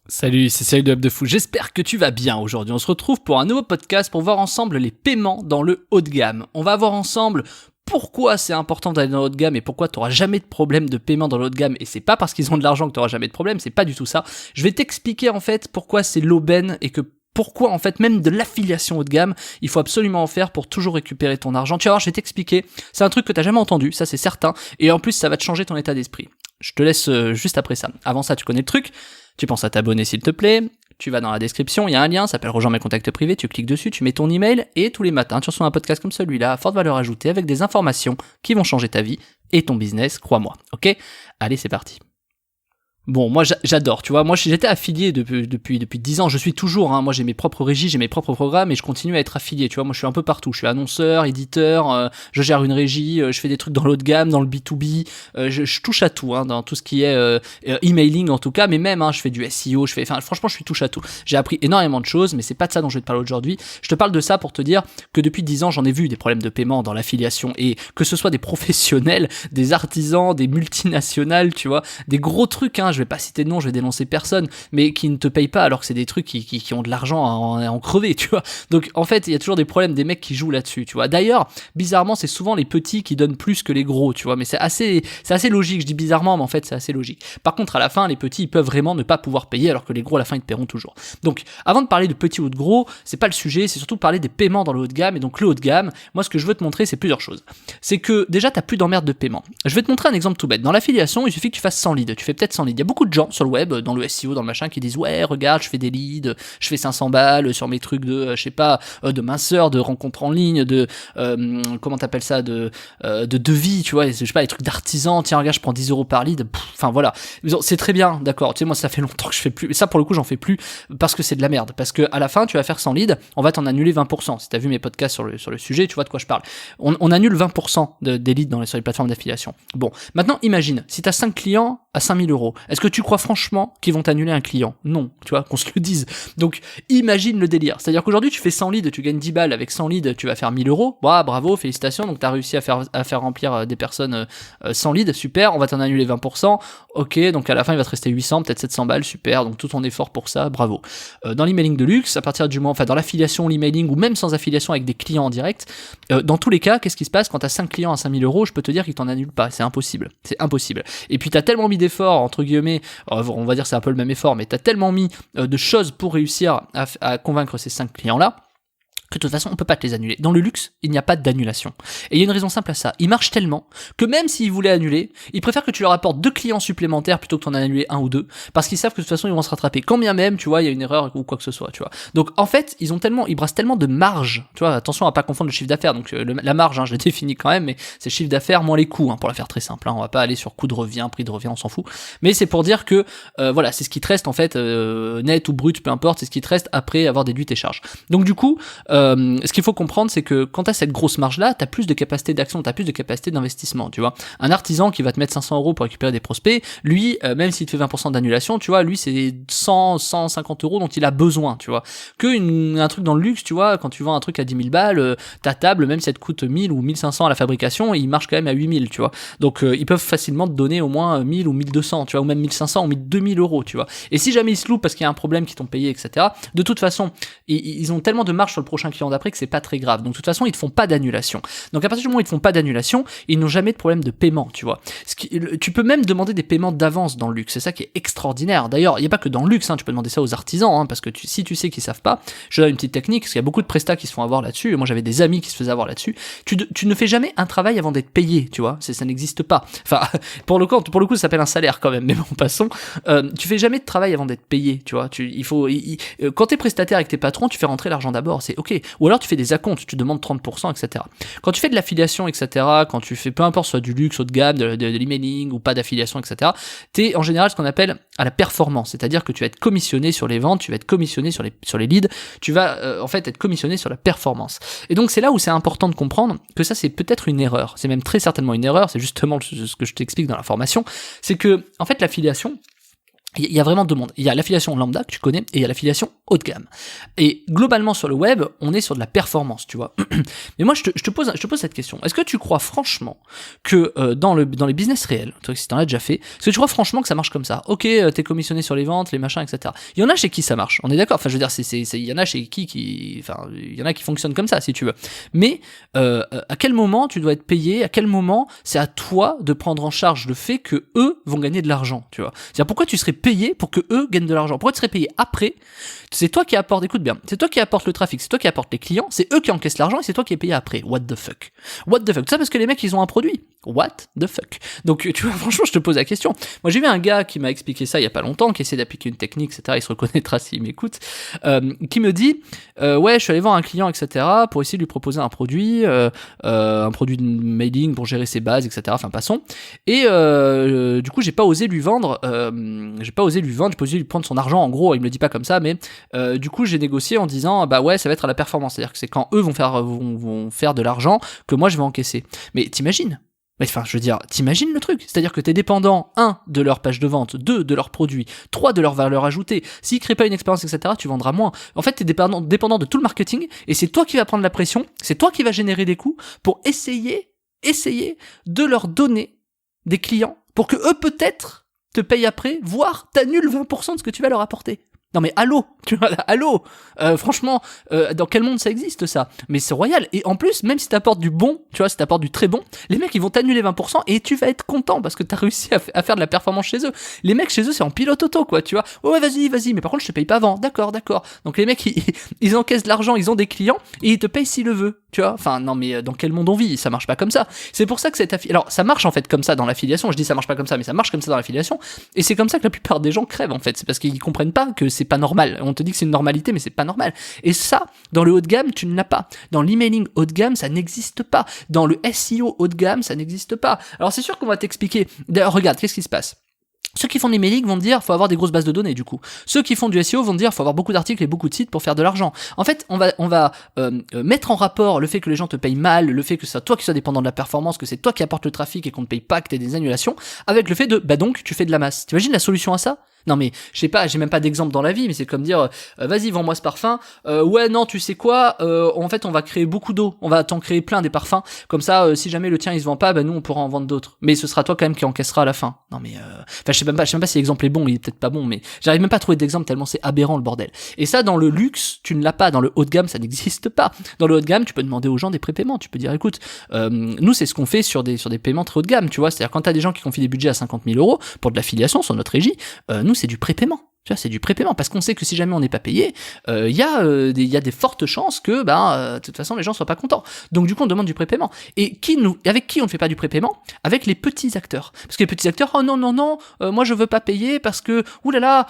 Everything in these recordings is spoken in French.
Salut, c'est Cyril de Hub de Fou. J'espère que tu vas bien aujourd'hui. On se retrouve pour un nouveau podcast pour voir ensemble les paiements dans le haut de gamme. On va voir ensemble pourquoi c'est important d'aller dans le haut de gamme et pourquoi tu n'auras jamais de problème de paiement dans le haut de gamme. Et c'est pas parce qu'ils ont de l'argent que tu n'auras jamais de problème, c'est pas du tout ça. Je vais t'expliquer en fait pourquoi c'est l'aubaine et que pourquoi en fait même de l'affiliation haut de gamme, il faut absolument en faire pour toujours récupérer ton argent. Tu vas voir, je vais t'expliquer. C'est un truc que tu n'as jamais entendu, ça c'est certain. Et en plus, ça va te changer ton état d'esprit. Je te laisse juste après ça. Avant ça, tu connais le truc. Tu penses à t'abonner s'il te plaît, tu vas dans la description, il y a un lien, ça s'appelle Rejoins mes contacts privés, tu cliques dessus, tu mets ton email et tous les matins tu reçois un podcast comme celui-là à forte valeur ajoutée avec des informations qui vont changer ta vie et ton business, crois-moi. Ok ? Allez, c'est parti. Bon, moi j'adore, tu vois, moi j'étais affilié depuis 10 ans, je suis toujours, moi j'ai mes propres régies, j'ai mes propres programmes et je continue à être affilié, tu vois, moi je suis un peu partout, je suis annonceur, éditeur, je gère une régie, je fais des trucs dans le haut de gamme, dans le B2B, je touche à tout, dans tout ce qui est emailing en tout cas, mais même je fais du SEO, franchement je suis touche à tout. J'ai appris énormément de choses, mais c'est pas de ça dont je vais te parler aujourd'hui. Je te parle de ça pour te dire que depuis 10 ans j'en ai vu des problèmes de paiement dans l'affiliation et que ce soit des professionnels, des artisans, des multinationales, tu vois, des gros trucs, je vais pas citer de nom, je vais dénoncer personne, mais qui ne te payent pas alors que c'est des trucs qui ont de l'argent à en crever, tu vois. Donc en fait, il y a toujours des problèmes des mecs qui jouent là-dessus, tu vois. D'ailleurs, bizarrement, c'est souvent les petits qui donnent plus que les gros, tu vois, mais c'est assez logique, je dis bizarrement, mais en fait, c'est assez logique. Par contre, à la fin, les petits, ils peuvent vraiment ne pas pouvoir payer alors que les gros, à la fin, ils te paieront toujours. Donc, avant de parler de petits ou de gros, c'est pas le sujet, c'est surtout parler des paiements dans le haut de gamme. Et donc, le haut de gamme, moi, ce que je veux te montrer, c'est plusieurs choses. C'est que déjà, t'as plus d'emmerde de paiement. Je vais te montrer un exemple tout bête. Dans l'affiliation, il suffit que tu fasses 100 leads. Tu fais peut-être 100 leads. Il y a beaucoup de gens sur le web, dans le SEO, dans le machin, qui disent ouais, regarde, je fais des leads, je fais 500 balles sur mes trucs de, je sais pas, de minceur, de rencontres en ligne, de comment t'appelles ça, de devis, tu vois, je sais pas, les trucs d'artisan. Tiens, regarde, je prends 10 euros par lead. Enfin voilà, c'est très bien, d'accord. Tu sais, moi, ça fait longtemps que je fais plus. Et ça, pour le coup, j'en fais plus parce que c'est de la merde. Parce que à la fin, tu vas faire 100 leads, on va t'en annuler 20%. Si t'as vu mes podcasts sur le sujet, tu vois de quoi je parle. On annule 20% des leads sur les plateformes d'affiliation. Bon, maintenant, imagine, si t'as 5 clients à 5000 euros, est-ce que tu crois franchement qu'ils vont t'annuler un client? Non, tu vois, qu'on se le dise. Donc, imagine le délire. C'est-à-dire qu'aujourd'hui, tu fais 100 leads, tu gagnes 10 balles, avec 100 leads, tu vas faire 1000 euros. Bah, bravo, félicitations, donc t'as réussi à faire remplir des personnes 100 leads, super, on va t'en annuler 20%. Ok, donc à la fin, il va te rester 800, peut-être 700 balles, super, donc tout ton effort pour ça, bravo. Dans l'emailing de luxe, à partir du moment, dans l'affiliation, l'emailing, ou même sans affiliation avec des clients en direct, dans tous les cas, qu'est-ce qui se passe quand t'as 5 clients à 5000 euros? Je peux te dire qu'ils t'en annulent pas, c'est impossible. Et puis t'as tellement mis d'efforts, entre guillemets, on va dire c'est un peu le même effort, mais t'as tellement mis de choses pour réussir à convaincre ces 5 clients-là, que de toute façon, on peut pas te les annuler. Dans le luxe, il n'y a pas d'annulation. Et il y a une raison simple à ça. Ils marchent tellement que même s'ils voulaient annuler, ils préfèrent que tu leur apportes 2 clients supplémentaires plutôt que t'en annuler 1 ou 2, parce qu'ils savent que de toute façon, ils vont se rattraper. Quand bien même, tu vois, il y a une erreur ou quoi que ce soit, tu vois. Donc, en fait, ils brassent tellement de marge, tu vois, attention à pas confondre le chiffre d'affaires. Donc, la marge, je l'ai définie quand même, mais c'est chiffre d'affaires moins les coûts, pour la faire très simple, on va pas aller sur coût de revient, prix de revient, on s'en fout. Mais c'est pour dire que, voilà, c'est ce qui te reste, en fait, net ou brut, peu importe, c'est ce qui te reste après avoir déduit tes charges. Donc, du coup, ce qu'il faut comprendre, c'est que quand t'as cette grosse marge-là, t'as plus de capacité d'action, t'as plus de capacité d'investissement, tu vois. Un artisan qui va te mettre 500 euros pour récupérer des prospects, lui, même s'il te fait 20% d'annulation, tu vois, lui, c'est 150 euros dont il a besoin, tu vois. Un truc dans le luxe, tu vois, quand tu vends un truc à 10 000 balles, ta table, même si elle te coûte 1000 ou 1500 à la fabrication, il marche quand même à 8000, tu vois. Donc, ils peuvent facilement te donner au moins 1000 ou 1200, tu vois, ou même 1500 ou 2000 euros, tu vois. Et si jamais ils se loupent parce qu'il y a un problème qu'ils t'ont payé, etc., de toute façon, ils ont tellement de marge sur le prochain client d'après que c'est pas très grave. Donc de toute façon, ils te font pas d'annulation. Donc à partir du moment où ils te font pas d'annulation, ils n'ont jamais de problème de paiement, tu vois. Tu peux même demander des paiements d'avance dans le luxe. C'est ça qui est extraordinaire. D'ailleurs, il n'y a pas que dans le luxe, tu peux demander ça aux artisans, parce que si tu sais qu'ils savent pas, je donne une petite technique, parce qu'il y a beaucoup de prestats qui se font avoir là-dessus. Moi, j'avais des amis qui se faisaient avoir là-dessus. Tu ne fais jamais un travail avant d'être payé, tu vois. Ça n'existe pas. Enfin, pour le coup, ça s'appelle un salaire quand même. Mais bon, passons. Tu fais jamais de travail avant d'être payé, tu vois. Quand t'es prestataire avec tes patrons, tu fais rentrer l'argent d'abord, c'est ok. Ou alors tu fais des acomptes, tu demandes 30%, etc. Quand tu fais de l'affiliation, etc., quand tu fais peu importe, soit du luxe, haut de gamme, de l'emailing ou pas d'affiliation, etc., t'es en général ce qu'on appelle à la performance, c'est-à-dire que tu vas être commissionné sur les ventes, tu vas être commissionné sur les leads, tu vas en fait être commissionné sur la performance. Et donc c'est là où c'est important de comprendre que ça c'est peut-être une erreur, c'est même très certainement une erreur, c'est justement ce que je t'explique dans la formation, c'est que en fait l'affiliation, il y a vraiment deux mondes. Il y a l'affiliation lambda que tu connais et il y a l'affiliation haut de gamme. Et globalement sur le web, on est sur de la performance, tu vois. Mais moi je te pose cette question. Est-ce que tu crois franchement que dans les business réels, toi si t'en as déjà fait, est-ce que tu crois franchement que ça marche comme ça? Ok, t'es commissionné sur les ventes, les machins, etc. Il y en a chez qui ça marche. On est d'accord. Enfin je veux dire, il y en a chez enfin il y en a qui fonctionnent comme ça si tu veux. Mais à quel moment tu dois être payé? À quel moment c'est à toi de prendre en charge le fait que eux vont gagner de l'argent, tu vois? C'est-à-dire pourquoi tu serais payé pour que eux gagnent de l'argent? Pourquoi tu serais payé après? C'est toi qui apporte, écoute bien, c'est toi qui apporte le trafic, c'est toi qui apporte les clients, c'est eux qui encaissent l'argent et c'est toi qui es payé après. What the fuck? What the fuck? Tout ça parce que les mecs ils ont un produit. What the fuck? Donc tu vois, franchement, je te pose la question. Moi j'ai vu un gars qui m'a expliqué ça il y a pas longtemps, qui essaie d'appliquer une technique, etc. Il se reconnaîtra s'il m'écoute, qui me dit ouais, je suis allé voir un client, etc. pour essayer de lui proposer un produit de mailing pour gérer ses bases, etc. Enfin passons. Et du coup j'ai pas osé lui vendre, j'ai pas osé lui prendre son argent, en gros, il me le dit pas comme ça, mais du coup j'ai négocié en disant bah ouais, ça va être à la performance, c'est-à-dire que c'est quand eux vont faire de l'argent que moi je vais encaisser. Mais t'imagines? Enfin, je veux dire, t'imagines le truc? C'est-à-dire que t'es dépendant, 1, de leur page de vente, 2, de leurs produits, 3, de leur valeur ajoutée. S'ils créent pas une expérience, etc., tu vendras moins. En fait, t'es dépendant de tout le marketing, et c'est toi qui vas prendre la pression, c'est toi qui vas générer des coûts pour essayer de leur donner des clients pour que eux, peut-être, te payent après, voire t'annules 20% de ce que tu vas leur apporter. Non mais allô, tu vois, allô, franchement, dans quel monde ça existe ça? Mais c'est royal. Et en plus, même si t'apportes du bon, tu vois, si t'apportes du très bon, les mecs ils vont t'annuler 20% et tu vas être content parce que t'as réussi à faire de la performance chez eux. Les mecs chez eux c'est en pilote auto quoi, tu vois. Ouais vas-y, mais par contre je te paye pas avant. D'accord. Donc les mecs ils encaissent de l'argent, ils ont des clients et ils te payent s'ils le veulent, tu vois. Enfin non mais dans quel monde on vit? Ça marche pas comme ça. C'est pour ça que alors ça marche en fait comme ça dans l'affiliation. Je dis ça marche pas comme ça, mais ça marche comme ça dans l'affiliation. Et c'est comme ça que la plupart des gens crèvent en fait. C'est parce qu'ils comprennent pas que c'est pas normal. On te dit que c'est une normalité, mais c'est pas normal. Et ça, dans le haut de gamme, tu ne l'as pas. Dans l'emailing haut de gamme, ça n'existe pas. Dans le SEO haut de gamme, ça n'existe pas. Alors c'est sûr qu'on va t'expliquer. D'ailleurs, regarde, qu'est-ce qui se passe? Ceux qui font des mailing vont te dire faut avoir des grosses bases de données du coup. Ceux qui font du SEO vont te dire faut avoir beaucoup d'articles et beaucoup de sites pour faire de l'argent. En fait, on va mettre en rapport le fait que les gens te payent mal, le fait que c'est toi qui sois dépendant de la performance, que c'est toi qui apporte le trafic et qu'on ne paye pas, que t'aies des annulations, avec le fait de bah donc tu fais de la masse. T'imagines la solution à ça? Non mais je sais pas, j'ai même pas d'exemple dans la vie, mais c'est comme dire vas-y vends-moi ce parfum. Ouais non tu sais quoi, en fait on va créer beaucoup d'eau, on va t'en créer plein des parfums. Comme ça si jamais le tien il se vend pas, bah nous on pourra en vendre d'autres. Mais ce sera toi quand même qui encaissera à la fin. Non mais enfin je sais même pas si l'exemple est bon, il est peut-être pas bon, mais j'arrive même pas à trouver d'exemple tellement c'est aberrant le bordel. Et ça dans le luxe tu ne l'as pas, dans le haut de gamme ça n'existe pas. Dans le haut de gamme tu peux demander aux gens des prépaiements, tu peux dire écoute nous c'est ce qu'on fait sur des paiements très haut de gamme, tu vois, c'est-à-dire quand t'as des gens qui confient des budgets à 50 000 € pour de l'affiliation sur notre régie, nous c'est du prépaiement. Tu vois, c'est du prépaiement parce qu'on sait que si jamais on n'est pas payé, il y a des fortes chances que de toute façon les gens soient pas contents. Donc du coup on demande du prépaiement. Et avec qui on ne fait pas du prépaiement? Avec les petits acteurs. Parce que les petits acteurs, oh non, moi je veux pas payer parce que oulala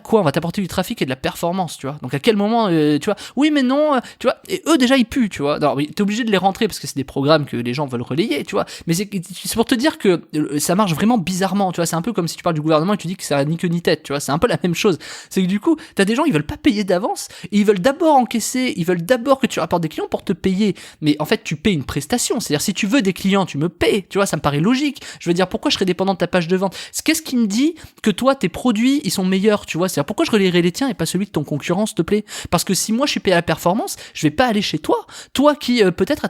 quoi, on va t'apporter du trafic et de la performance, tu vois. Donc à quel moment tu vois, oui mais non, tu vois, et eux déjà ils puent, tu vois. Alors t'es obligé de les rentrer parce que c'est des programmes que les gens veulent relayer, tu vois. Mais c'est pour te dire que ça marche vraiment bizarrement, tu vois. C'est un peu comme si tu parles du gouvernement et tu dis que ça a ni queue ni tête, tu vois. C'est un peu la même chose. C'est que du coup, t'as des gens, ils veulent pas payer d'avance, et ils veulent d'abord encaisser, ils veulent d'abord que tu rapportes des clients pour te payer. Mais en fait, tu payes une prestation. C'est-à-dire, si tu veux des clients, tu me payes. Tu vois, ça me paraît logique. Je veux dire, pourquoi je serais dépendant de ta page de vente? Qu'est-ce qui me dit que toi, tes produits, ils sont meilleurs, tu vois? C'est-à-dire, pourquoi je relayerais les tiens et pas celui de ton concurrent, s'il te plaît? Parce que si moi, je suis payé à la performance, je vais pas aller chez toi. Toi qui, peut-être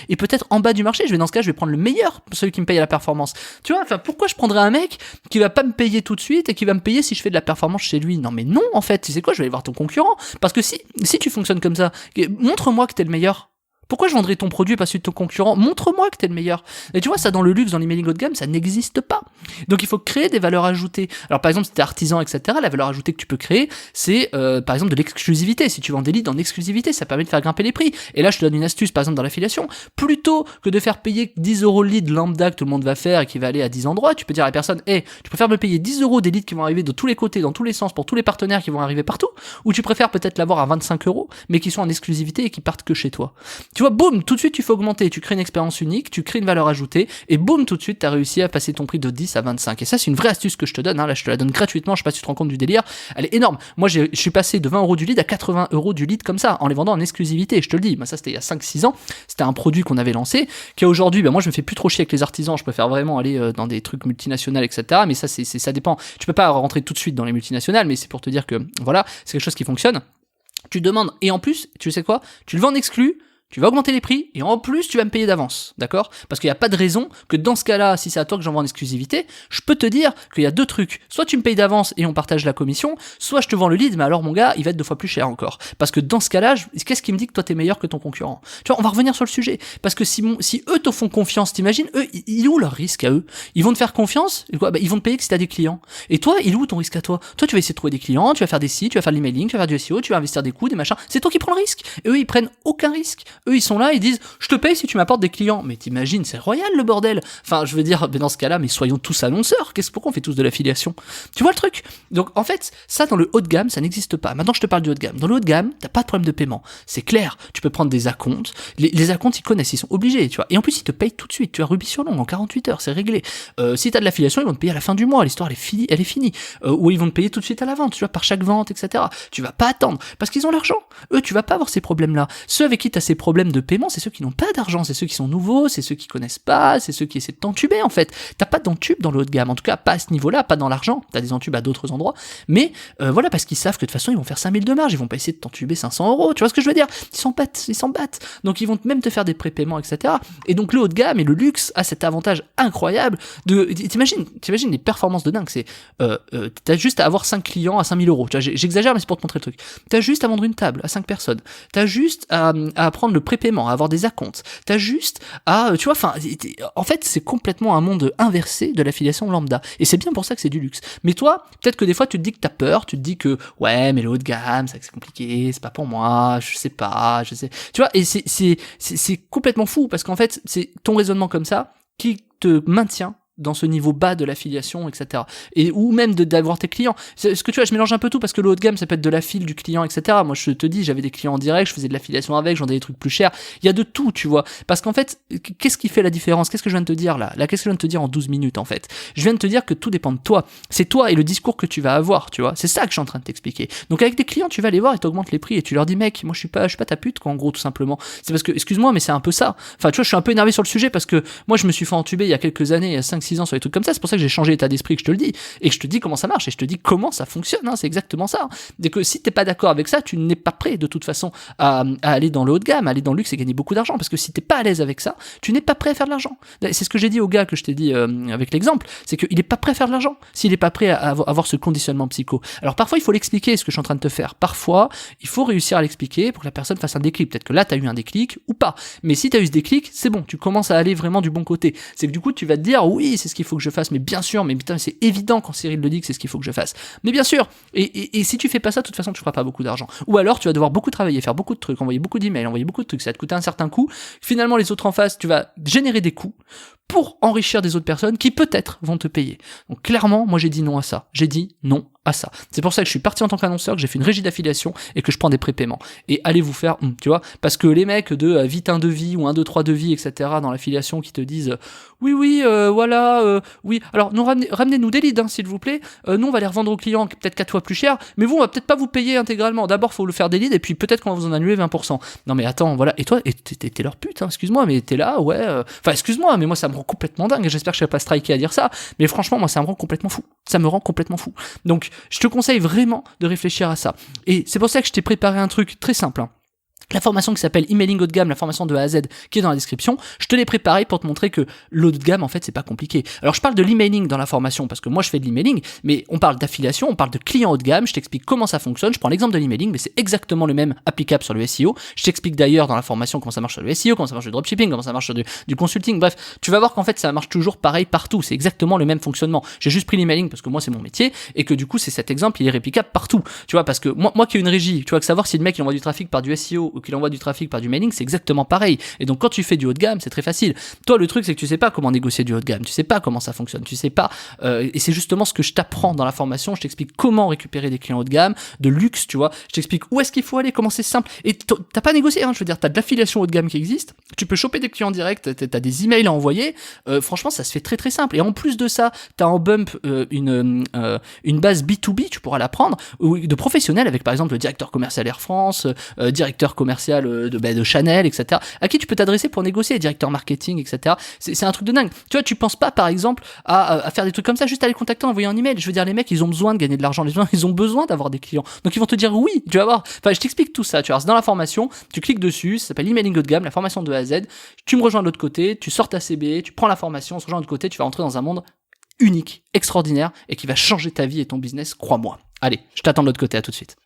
est peut-être en bas du marché, dans ce cas, je vais prendre le meilleur, celui qui me paye à la performance. Tu vois, enfin, pourquoi je prendrais un mec qui va pas me payer tout de suite et qui va me payer si je fais de la performance chez lui? Non mais non en fait, tu sais quoi, je vais aller voir ton concurrent, parce que si tu fonctionnes comme ça, montre-moi que t'es le meilleur. Pourquoi je vendrais ton produit pas celui de ton concurrent? Montre-moi que t'es le meilleur. Et tu vois, ça dans le luxe, dans l'emailing haut de gamme, ça n'existe pas. Donc il faut créer des valeurs ajoutées. Alors par exemple, si t'es artisan, etc., la valeur ajoutée que tu peux créer, c'est par exemple de l'exclusivité. Si tu vends des leads en exclusivité, ça permet de faire grimper les prix. Et là, je te donne une astuce, par exemple dans l'affiliation. Plutôt que de faire payer 10 € le lead lambda que tout le monde va faire et qui va aller à 10 endroits, tu peux dire à la personne, hey, tu préfères me payer 10 € des leads qui vont arriver de tous les côtés, dans tous les sens, pour tous les partenaires qui vont arriver partout, ou tu préfères peut-être l'avoir à 25 €, mais qui sont en exclusivité et qui partent que chez toi. Tu vois, boum, tout de suite tu fais augmenter, tu crées une expérience unique, tu crées une valeur ajoutée, et boum, tout de suite tu as réussi à passer ton prix de 10 à 25. Et ça, c'est une vraie astuce que je te donne, hein. Là je te la donne gratuitement, je sais pas si tu te rends compte du délire, elle est énorme. Moi je suis passé de 20 euros du lead à 80 euros du lead comme ça, en les vendant en exclusivité, je te le dis. Moi ça c'était il y a 5-6 ans, c'était un produit qu'on avait lancé, qui aujourd'hui, moi je me fais plus trop chier avec les artisans, je préfère vraiment aller dans des trucs multinationales, etc. Mais ça, ça dépend, tu peux pas rentrer tout de suite dans les multinationales, mais c'est pour te dire que voilà, c'est quelque chose qui fonctionne. Tu demandes, et en plus, tu sais quoi, tu le vends en exclu, tu vas augmenter les prix, et en plus, tu vas me payer d'avance, d'accord? Parce qu'il n'y a pas de raison que dans ce cas-là, si c'est à toi que j'envoie en exclusivité, je peux te dire qu'il y a deux trucs. Soit tu me payes d'avance et on partage la commission, soit je te vends le lead, mais alors mon gars, il va être 2 fois plus cher encore. Parce que dans ce cas-là, qu'est-ce qui me dit que toi t'es meilleur que ton concurrent? Tu vois, on va revenir sur le sujet. Parce que si eux te font confiance, t'imagines, eux, il est où leur risque à eux? Ils vont te faire confiance, et quoi? Ils vont te payer que si t'as des clients. Et toi, il est où ton risque à toi? Toi, tu vas essayer de trouver des clients, tu vas faire des sites, tu vas faire de l'emailing, tu vas faire du SEO, tu vas investir des coûts, des machins. C'est toi qui prends le risque. Et eux, ils prennent aucun risque. Eux, ils sont là, ils disent, je te paye si tu m'apportes des clients. Mais t'imagines, c'est royal le bordel. Enfin, je veux dire, mais dans ce cas-là, mais soyons tous annonceurs. Pourquoi on fait tous de l'affiliation? Tu vois le truc? Donc en fait, ça dans le haut de gamme, ça n'existe pas. Maintenant, je te parle du haut de gamme. Dans le haut de gamme, t'as pas de problème de paiement. C'est clair. Tu peux prendre des acomptes. Les acomptes, ils connaissent, ils sont obligés, tu vois. Et en plus, ils te payent tout de suite. Tu as rubis sur l'ongle en 48 heures, c'est réglé. Si t'as de l'affiliation, ils vont te payer à la fin du mois. L'histoire, elle est finie. Ou ils vont te payer tout de suite à la vente, tu vois, par chaque vente, etc. Tu vas pas attendre parce qu'ils ont l'argent. Eux, tu vas pas avoir ces problèmes-là. Ceux avec qui t'as ces problèmes de paiement, c'est ceux qui n'ont pas d'argent. C'est ceux qui sont nouveaux, c'est ceux qui connaissent pas, c'est ceux qui essaient de t'entuber en fait. T'as pas d'entube dans le haut de gamme, en tout cas pas à ce niveau-là, pas dans l'argent, t'as des entubes à d'autres endroits, mais voilà, parce qu'ils savent que de toute façon ils vont faire 5000 de marge, ils vont pas essayer de t'entuber 500 euros, tu vois ce que je veux dire? Ils s'en battent, donc ils vont même te faire des prépaiements, etc. Et donc le haut de gamme et le luxe a cet avantage incroyable de, t'imagines les performances de dingue, c'est, t'as juste à avoir 5 clients à 5000 euros, tu vois, j'exagère mais c'est pour te montrer le truc, t'as juste à vendre une table à 5 personnes, t'as juste à prendre le prépaiement, à avoir des acomptes, t'as juste à, tu vois, enfin, en fait, c'est complètement un monde inversé de l'affiliation lambda. Et c'est bien pour ça que c'est du luxe. Mais toi, peut-être que des fois, tu te dis que t'as peur, tu te dis que, ouais, mais le haut de gamme, c'est compliqué, c'est pas pour moi, je sais pas, je sais. Tu vois, et c'est complètement fou, parce qu'en fait, c'est ton raisonnement comme ça qui te maintient dans ce niveau bas de l'affiliation, etc. Et ou même d'avoir tes clients. Ce que tu vois, je mélange un peu tout parce que le haut de gamme, ça peut être de l'affile du client, etc. Moi, je te dis, j'avais des clients en direct, je faisais de l'affiliation avec, j'en ai des trucs plus chers. Il y a de tout, tu vois. Parce qu'en fait, qu'est-ce qui fait la différence? Qu'est-ce que je viens de te dire là? Qu'est-ce que je viens de te dire en 12 minutes, en fait? Je viens de te dire que tout dépend de toi. C'est toi et le discours que tu vas avoir, tu vois. C'est ça que je suis en train de t'expliquer. Donc, avec des clients, tu vas les voir et t'augmentes les prix et tu leur dis, mec, moi, je suis pas ta pute, quoi, en gros, tout simplement. C'est parce que, excuse-moi, mais c'est un peu ça. Enfin, tu vois, je suis un peu énervé sur le sujet parce que moi, je me suis fait entuber il y a quelques années, il y a 5-6 ans sur des trucs comme ça. C'est pour ça que j'ai changé d'état d'esprit, que je te le dis, et que je te dis comment ça marche, et je te dis comment ça fonctionne, hein, c'est exactement ça. Dès que si t'es pas d'accord avec ça, tu n'es pas prêt de toute façon à aller dans le haut de gamme, à aller dans le luxe et gagner beaucoup d'argent, parce que si t'es pas à l'aise avec ça, tu n'es pas prêt à faire de l'argent. C'est ce que j'ai dit au gars que je t'ai dit avec l'exemple, c'est qu'il est pas prêt à faire de l'argent, s'il est pas prêt à avoir ce conditionnement psycho. Alors parfois il faut l'expliquer, ce que je suis en train de te faire, parfois il faut réussir à l'expliquer pour que la personne fasse un déclic. Peut-être que là t'as eu un déclic ou pas, mais si t'as eu ce déclic, c'est bon, tu commences à aller vraiment du bon côté. C'est que du coup tu vas te dire, oui, c'est ce qu'il faut que je fasse, mais bien sûr, mais putain, c'est évident quand Cyril le dit que c'est ce qu'il faut que je fasse. Mais bien sûr, et si tu fais pas ça, de toute façon, tu feras pas beaucoup d'argent. Ou alors, tu vas devoir beaucoup travailler, faire beaucoup de trucs, envoyer beaucoup d'emails, envoyer beaucoup de trucs, ça va te coûter un certain coût. Finalement, les autres en face, tu vas générer des coûts pour enrichir des autres personnes qui peut-être vont te payer. Donc clairement, moi j'ai dit non à ça. J'ai dit non à ça. C'est pour ça que je suis parti en tant qu'annonceur, que j'ai fait une régie d'affiliation et que je prends des prépaiements. Et allez vous faire, tu vois, parce que les mecs de vite un devis ou 1, 2, 3 devis, etc. dans l'affiliation qui te disent oui, voilà, oui, alors nous ramenez-nous des leads, hein, s'il vous plaît. Nous on va les revendre aux clients peut-être 4 fois plus cher, mais vous on va peut-être pas vous payer intégralement. D'abord faut le faire des leads et puis peut-être qu'on va vous en annuler 20%. Non mais attends, voilà. Et toi, t'es leur pute, hein, excuse-moi, mais t'es là, ouais. Enfin excuse-moi, mais moi ça me rend complètement dingue. J'espère que je vais pas striker à dire ça, mais franchement moi ça me rend complètement fou. Ça me rend complètement fou. Donc je te conseille vraiment de réfléchir à ça. Et c'est pour ça que je t'ai préparé un truc très simple, hein. La formation qui s'appelle Emailing haut de gamme, la formation de A à Z qui est dans la description, je te l'ai préparée pour te montrer que l'haut de gamme en fait c'est pas compliqué. Alors je parle de l'emailing dans la formation parce que moi je fais de l'emailing, mais on parle d'affiliation, on parle de clients haut de gamme, je t'explique comment ça fonctionne, je prends l'exemple de l'emailing mais c'est exactement le même applicable sur le SEO. Je t'explique d'ailleurs dans la formation comment ça marche sur le SEO, comment ça marche sur le dropshipping, comment ça marche sur du consulting, bref, tu vas voir qu'en fait ça marche toujours pareil partout, c'est exactement le même fonctionnement. J'ai juste pris l'emailing parce que moi c'est mon métier et que du coup c'est cet exemple, il est réplicable partout. Tu vois, parce que moi qui ai une régie, tu vois, que savoir si le mec il envoie du trafic par du SEO ou qu'il envoie du trafic par du mailing, c'est exactement pareil. Et donc quand tu fais du haut de gamme, c'est très facile. Toi, le truc, c'est que tu sais pas comment négocier du haut de gamme, tu sais pas comment ça fonctionne, tu sais pas, et c'est justement ce que je t'apprends dans la formation. Je t'explique comment récupérer des clients haut de gamme, de luxe, tu vois. Je t'explique où est-ce qu'il faut aller, comment c'est simple. Et t'as pas négocié, hein, je veux dire, t'as de l'affiliation haut de gamme qui existe, tu peux choper des clients directs, t'as des emails à envoyer, franchement, ça se fait très très simple. Et en plus de ça, t'as en bump une base B2B, tu pourras la prendre, de professionnels, avec par exemple le directeur commercial Air France, directeur commercial de Chanel, etc., à qui tu peux t'adresser pour négocier, directeur marketing, etc. C'est un truc de dingue. Tu vois, tu penses pas, par exemple, à faire des trucs comme ça, juste à les contacter en envoyant un email. Je veux dire, les mecs, ils ont besoin de gagner de l'argent, ils ont besoin d'avoir des clients. Donc ils vont te dire oui, tu vas voir. Enfin, je t'explique tout ça, tu vois. C'est dans la formation, tu cliques dessus, ça s'appelle Emailing haut de gamme, la formation de A à Z. Tu me rejoins de l'autre côté, tu sors ta CB, tu prends la formation, on se rejoint de l'autre côté, tu vas rentrer dans un monde unique, extraordinaire, et qui va changer ta vie et ton business, crois-moi. Allez, je t'attends de l'autre côté, à tout de suite.